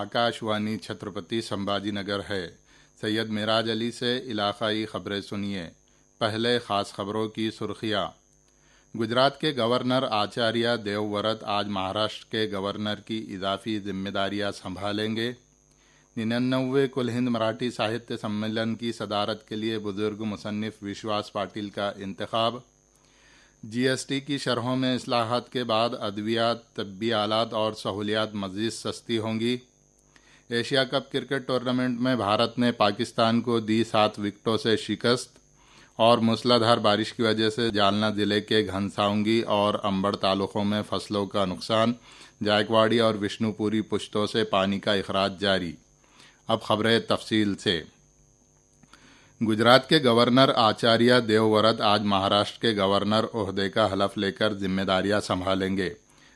आकाशवाणी छत्रपति संभाजी नगर है। सैयद मिराज अली से इलाकाई खबरें सुनिए। पहले खास खबरों की सुर्खियां। गुजरात के गवर्नर आचार्य देवव्रत आज महाराष्ट्र के गवर्नर की इजाफी जिम्मेदारियां संभालेंगे। 99वें कुल हिंद मराठी साहित्य सम्मेलन की सदारत के लिए बुजुर्ग मुसन्निफ विश्वास पाटिल का इंतखाब। जीएसटी की शरहों में इस्लाहात के बाद अद्वियात, तिब्बी आलात और सहूलियात मज़ीद सस्ती होंगी। एशिया कप क्रिकेट टूर्नामेंट में भारत ने पाकिस्तान को दी 7 विकेटों से शिकस्त। और मूसलाधार बारिश की वजह से जालना जिले के घनसाउंगी और अंबड़ तालुकों में फसलों का नुकसान। जायकवाड़ी और विष्णुपुरी पुश्तों से पानी का इखराज जारी। अब खबरें तफसील से। गुजरात के गवर्नर आचार्य देवव्रत आज महाराष्ट्र के गवर्नर ओहदे का हलफ लेकर जिम्मेदारियां संभालेंगे।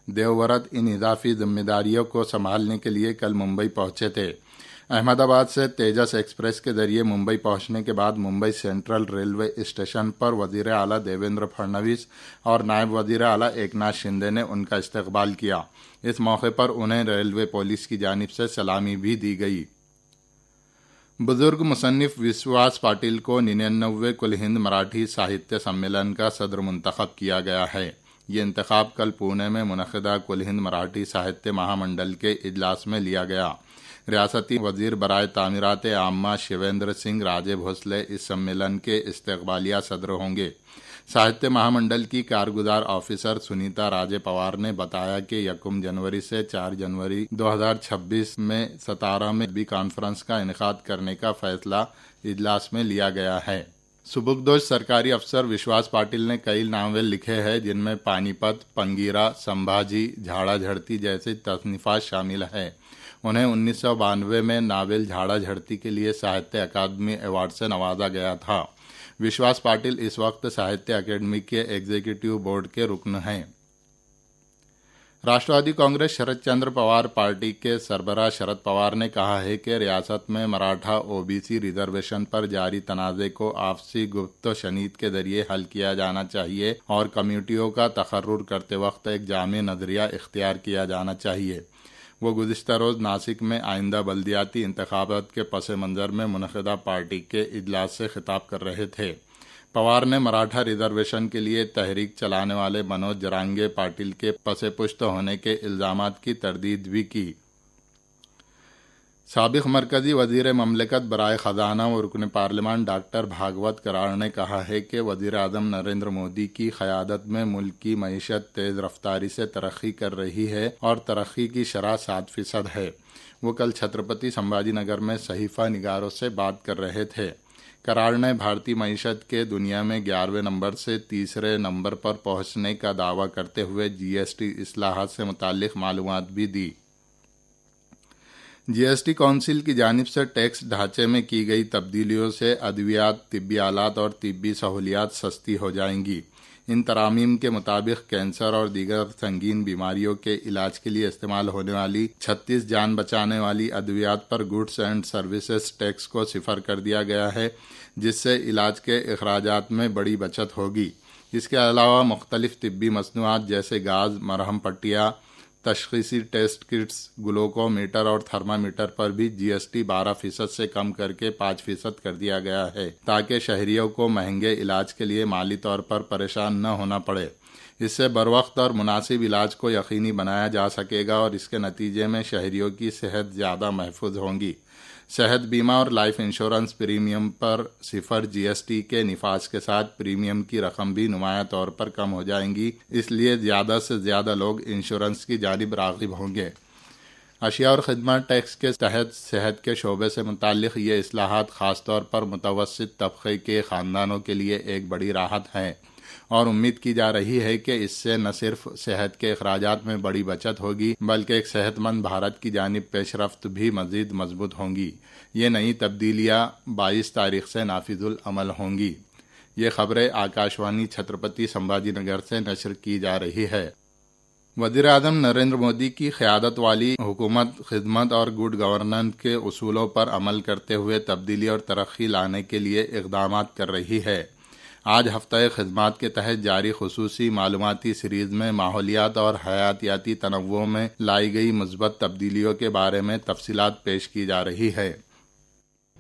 देवव्रत इन इजाफी जिम्मेदारियों को संभालने के लिए कल मुंबई पहुंचे थे। अहमदाबाद से तेजस एक्सप्रेस के जरिए मुंबई पहुंचने के बाद मुंबई सेंट्रल रेलवे स्टेशन पर वजीर आला देवेंद्र फडणवीस और नायब वजीर आला एकनाथ शिंदे ने उनका इस्तकबाल किया। इस मौके पर उन्हें रेलवे पुलिस की जानिब से सलामी भी दी गई। बुजुर्ग मुसन्निफ विश्वास पाटिल को 99वें कुल हिंद मराठी साहित्य सम्मेलन का सदर मुंतखब किया गया है। ये इंतखाब कल पुणे में मुनक़िदा कुल हिंद मराठी साहित्य महामंडल के इजलास में लिया गया। रियासती वजीर बराए तामीरात आम्मा शिवेंद्र सिंह राजे भोसले इस सम्मेलन के इस्तकबालिया सदर होंगे। साहित्य महामंडल की कारगुजार ऑफिसर सुनीता राजे पवार ने बताया कि 1 जनवरी से 4 जनवरी 2026 में सतारा में भी कॉन्फ्रेंस का इनेकाद करने का फैसला इजलास में लिया गया है। सुबुकदोश सरकारी अफसर विश्वास पाटिल ने कई नावल लिखे हैं, जिनमें पानीपत, पंगीरा, संभाजी, झाड़ा झड़ती जैसी तसनीफात शामिल हैं। उन्हें 1992 में नावल झाड़ा झड़ती के लिए साहित्य अकादमी अवार्ड से नवाजा गया था। विश्वास पाटिल इस वक्त साहित्य अकादमी के एग्जीक्यूटिव बोर्ड के रुकन हैं। राष्ट्रवादी कांग्रेस शरद चंद्र पवार पार्टी के सरबराह शरद पवार ने कहा है कि रियासत में मराठा ओबीसी रिजर्वेशन पर जारी तनाज़े को आपसी गुफ्त शनीद के जरिए हल किया जाना चाहिए और कमेटियों का तकर्रुर करते वक्त एक जामे नजरिया इख्तियार किया जाना चाहिए। वो गुज़िश्ता रोज़ नासिक में आइंदा बल्दियाती इंतखाबात के पस मंज़र में मुनक़िदा पार्टी के इजलास से खिताब कर रहे थे। पवार ने मराठा रिजर्वेशन के लिए तहरीक चलाने वाले मनोज जरांगे पाटिल के पसे पुश्त होने के इल्ज़ामात की तरदीद भी की। साबिक़ मरकज़ी वज़ीर ममलिकत बराए ख़ज़ाना व रुकन पार्लिमान डॉक्टर भागवत करार ने कहा है कि वज़ीर आज़म नरेंद्र मोदी की क़यादत में मुल्क की मईशत तेज़ रफ्तारी से तरक्की कर रही है और तरक्की की शरह 7% है। वो कल छत्रपति संभाजी नगर में सहीफ़ा निगारों से बात कर रहे थे। करार ने भारतीय मईशत के दुनिया में 11वें नंबर से तीसरे नंबर पर पहुंचने का दावा करते हुए जीएसटी इस्लाहात से मुताल्लिक़ मालूमात भी दी। जीएसटी काउंसिल की जानिब से टैक्स ढांचे में की गई तब्दीलियों से अद्वियात, तिब्बी आलात और तिब्बी सहूलियात सस्ती हो जाएंगी। इन तरामीम के मुताबिक कैंसर और दीगर संगीन बीमारियों के इलाज के लिए इस्तेमाल होने वाली 36 जान बचाने वाली अद्वियात पर गुड्स एंड सर्विसेज टैक्स को सिफर कर दिया गया है, जिससे इलाज के अखराजात में बड़ी बचत होगी। इसके अलावा मुख्तलिफ तिब्बी मसनूआत जैसे गाज, मरहम पट्टियाँ, तशख़ीसी टेस्ट किट्स, ग्लूकोमीटर और थर्मामीटर पर भी जीएसटी 12% से कम करके 5% कर दिया गया है, ताकि शहरियों को महंगे इलाज के लिए माली तौर पर परेशान न होना पड़े। इससे बरवक्त और मुनासिब इलाज को यकीनी बनाया जा सकेगा और इसके नतीजे में शहरियों की सेहत ज़्यादा महफूज होंगी। सेहत बीमा और लाइफ इंश्योरेंस प्रीमियम पर 0 जीएसटी के निफाज के साथ प्रीमियम की रकम भी नुमाया तौर पर कम हो जाएंगी। इसलिए ज़्यादा से ज़्यादा लोग इंश्योरेंस की जानिब राग़िब होंगे। अशिया और खिदमत टैक्स के तहत सेहत के शोबे से मुताल्लिक़ ये इस्लाहात ख़ासतौर पर मुतवस्सित तबक़े के ख़ानदानों के लिए एक बड़ी राहत है और उम्मीद की जा रही है कि इससे न सिर्फ सेहत के अखराजात में बड़ी बचत होगी, बल्कि एक सेहतमंद भारत की जानिब पेशरफ्त भी मज़ीद मजबूत होंगी। ये नई तब्दीलियाँ 22 तारीख से नाफिजुल अमल होंगी। ये खबरें आकाशवाणी छत्रपति संभाजी नगर से नशर की जा रही है। वज़ीर आज़म नरेंद्र मोदी की क़यादत वाली हुकूमत खिदमत और गुड गवर्नेंस के उसूलों पर अमल करते हुए तब्दीली और तरक्की लाने के लिए इक़दामात कर रही है। آج ہفتہ خدمات کے تحت جاری خصوصی معلوماتی سیریز میں ماحولیات اور حیاتیاتی تنوع میں لائی گئی مثبت تبدیلیوں کے بارے میں تفصیلات پیش کی جا رہی ہے۔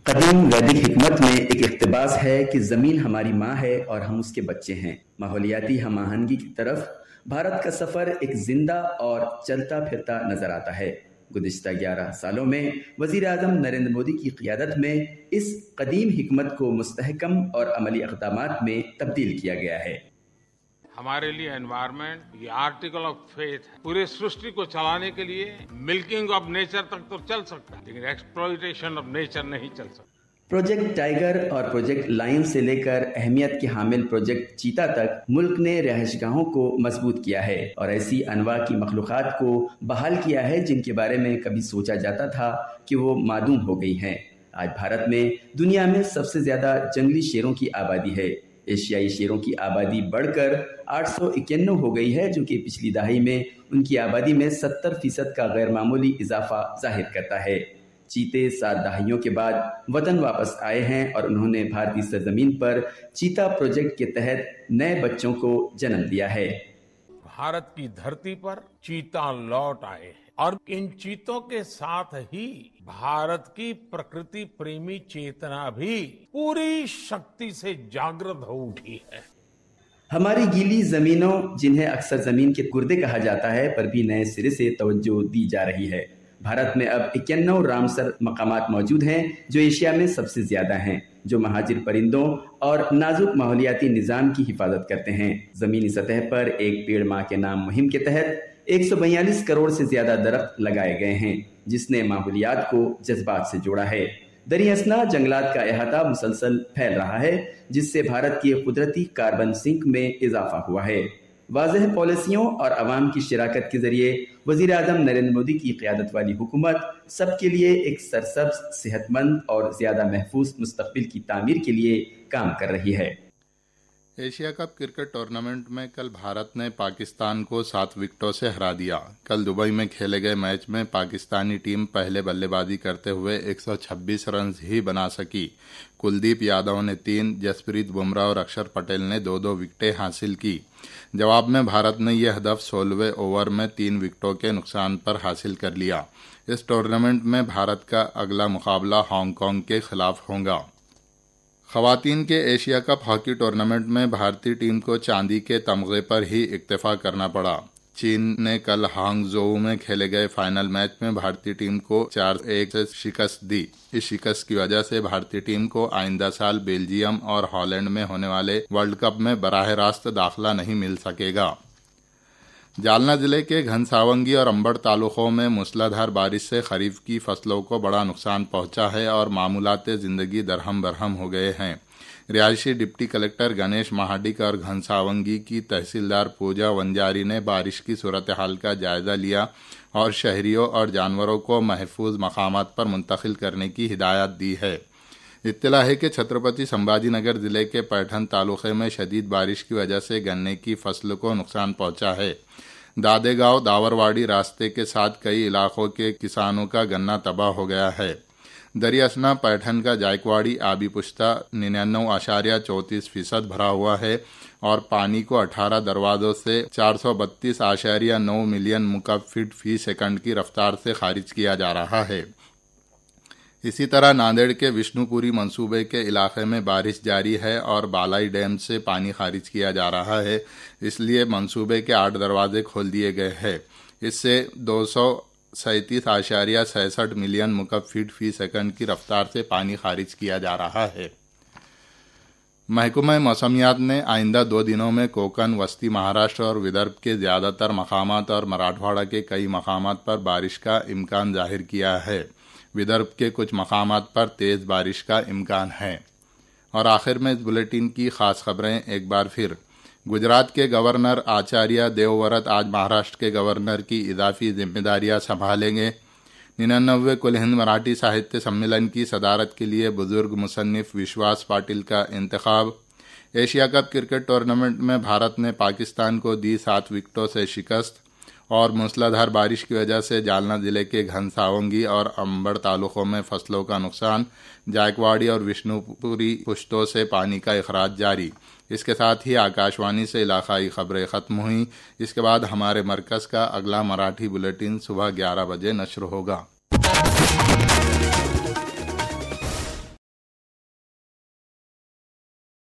قدیم ویدک حکمت میں ایک اقتباس ہے کہ زمین ہماری ماں ہے اور ہم اس کے بچے ہیں۔ ماحولیاتی ہم آہنگی کی طرف بھارت کا سفر ایک زندہ اور چلتا پھرتا نظر آتا ہے۔ گزشتہ 11 سالوں میں وزیر اعظم نریندر مودی کی قیادت میں اس قدیم حکمت کو مستحکم اور عملی اقدامات میں تبدیل کیا گیا ہے۔ ہمارے لیے انوائرمنٹ یہ آرٹیکل آف فیتھ ہے۔ پورے سرشٹی کو چلانے کے لیے ملکنگ آف نیچر تک تو چل سکتا ہے، لیکن ایکسپلوئٹیشن آف نیچر نہیں چل سکتا۔ پروجیکٹ ٹائیگر اور پروجیکٹ لائن سے لے کر اہمیت کے حامل پروجیکٹ چیتا تک ملک نے رہائش گاہوں کو مضبوط کیا ہے اور ایسی انواع کی مخلوقات کو بحال کیا ہے جن کے بارے میں کبھی سوچا جاتا تھا کہ وہ معدوم ہو گئی ہیں۔ آج بھارت میں دنیا میں سب سے زیادہ جنگلی شیروں کی آبادی ہے۔ ایشیائی شیروں کی آبادی بڑھ کر 891 ہو گئی ہے، جو کہ پچھلی دہائی میں ان کی آبادی میں 70% کا غیر معمولی اضافہ ظاہر کرتا ہے۔ چیتے 7 دہائیوں کے بعد وطن واپس آئے ہیں اور انہوں نے بھارتی سرزمین پر چیتا پروجیکٹ کے تحت نئے بچوں کو جنم دیا ہے۔ بھارت کی دھرتی پر چیتا لوٹ آئے ہیں اور ان چیتوں کے ساتھ ہی بھارت کی پرکرتی پریمی چیتنا بھی پوری شکتی سے جاگرت ہو اٹھی ہے۔ ہماری گیلی زمینوں، جنہیں اکثر زمین کے گردے کہا جاتا ہے، پر بھی نئے سرے سے توجہ دی جا رہی ہے۔ بھارت میں اب 91 رامسر مقامات موجود ہیں جو ایشیا میں سب سے زیادہ ہیں، جو مہاجر پرندوں اور نازک ماحولیاتی نظام کی حفاظت کرتے ہیں۔ زمینی سطح پر ایک پیڑ ماں کے نام مہم کے تحت 142 کروڑ سے زیادہ درخت لگائے گئے ہیں، جس نے ماحولیات کو جذبات سے جوڑا ہے۔ دریں اثنا جنگلات کا احاطہ مسلسل پھیل رہا ہے، جس سے بھارت کی قدرتی کاربن سنک میں اضافہ ہوا ہے۔ واضح پالیسیوں اور عوام کی شراکت کے ذریعے وزیر اعظم نریندر مودی کی قیادت والی حکومت سب کے لیے ایک سرسبز، صحت مند اور زیادہ محفوظ مستقبل کی تعمیر کے لیے کام کر رہی ہے۔ ایشیا کپ کرکٹ ٹورنامنٹ میں کل بھارت نے پاکستان کو 7 وکٹوں سے ہرا دیا۔ کل دبئی میں کھیلے گئے میچ میں پاکستانی ٹیم پہلے بلے بازی کرتے ہوئے 126 رنز ہی بنا سکی۔ کلدیپ یادو نے 3، جسپریت بمراہ اور اکشر پٹیل نے 2 وکٹیں حاصل کی۔ جواب میں بھارت نے یہ ہدف 16ویں اوور میں 3 وکٹوں کے نقصان پر حاصل کر لیا۔ اس ٹورنامنٹ میں بھارت کا اگلا مقابلہ ہانگ کانگ کے خلاف ہوگا۔ خواتین کے ایشیا کپ ہاکی ٹورنامنٹ میں بھارتی ٹیم کو چاندی کے تمغے پر ہی اکتفا کرنا پڑا۔ چین نے کل ہانگ زھو میں کھیلے گئے فائنل میچ میں بھارتی ٹیم کو 4-1 سے شکست دی۔ اس شکست کی وجہ سے بھارتی ٹیم کو آئندہ سال بیلجیم اور ہالینڈ میں ہونے والے ورلڈ کپ میں براہ راست داخلہ نہیں مل سکے گا۔ جالنہ ضلع کے گھنساونگی اور امبڑ تعلقوں میں موسلا دھار بارش سے خریف کی فصلوں کو بڑا نقصان پہنچا ہے اور معمولات زندگی درہم برہم ہو گئے ہیں۔ رہائشی ڈپٹی کلکٹر گنیش مہاڈک اور گھنساونگی کی تحصیلدار پوجا ونجاری نے بارش کی صورتحال کا جائزہ لیا اور شہریوں اور جانوروں کو محفوظ مقامات پر منتقل کرنے کی ہدایت دی ہے۔ اطلاع ہے کہ چھترپتی سمبھاجی نگر ضلع کے پیٹھن تعلقے میں شدید بارش کی وجہ سے گنے کی فصل کو نقصان پہنچا ہے۔ دادے گاؤں داورواڑی راستے کے ساتھ کئی علاقوں کے کسانوں کا گنا تباہ ہو گیا ہے۔ دریں اثنا پیٹھن کا جائکواڑی آبی پشتہ 99.34% بھرا ہوا ہے اور پانی کو 18 دروازوں سے 432.9 ملین مکعب فٹ فی سیکنڈ کی رفتار سے خارج کیا جا رہا ہے۔ اسی طرح ناندیڑ کے وشنو پوری منصوبے کے علاقے میں بارش جاری ہے اور بالائی ڈیم سے پانی خارج کیا جا رہا ہے، اس لیے منصوبے کے 8 دروازے کھول دیے گئے ہیں۔ اس سے 237.66 ملین مکعب فٹ فی سیکنڈ کی رفتار سے پانی خارج کیا جا رہا ہے۔ محکمہ موسمیات نے آئندہ 2 دنوں میں کوکن، وسطی مہاراشٹر اور ودربھ کے زیادہ تر مقامات اور مراٹھواڑہ کے کئی مقامات پر بارش کا امکان ظاہر کیا ہے۔ ودربھ کے کچھ مقامات پر تیز بارش کا امکان ہے۔ اور آخر میں اس بلیٹن کی خاص خبریں ایک بار پھر۔ گجرات کے گورنر آچاریہ دیوورت آج مہاراشٹر کے گورنر کی اضافی ذمہ داریاں سنبھالیں گے۔ 99ویں کل ہند مراٹھی ساہتیہ سمیلن کی صدارت کے لیے بزرگ مصنف وشواس پاٹل کا انتخاب۔ ایشیا کپ کرکٹ ٹورنامنٹ میں بھارت نے پاکستان کو دی 7 وکٹوں سے شکست۔ اور موسلادھار بارش کی وجہ سے جالنا ضلع کے گھنساونگی اور امبڑ تعلقوں میں فصلوں کا نقصان، جائکواڑی اور وشنو پوری پشتوں سے پانی کا اخراج جاری۔ اس کے ساتھ ہی آکاشوانی سے علاقائی خبریں ختم ہوئیں۔ اس کے بعد ہمارے مرکز کا اگلا مراٹھی بلیٹن صبح 11 بجے نشر ہوگا۔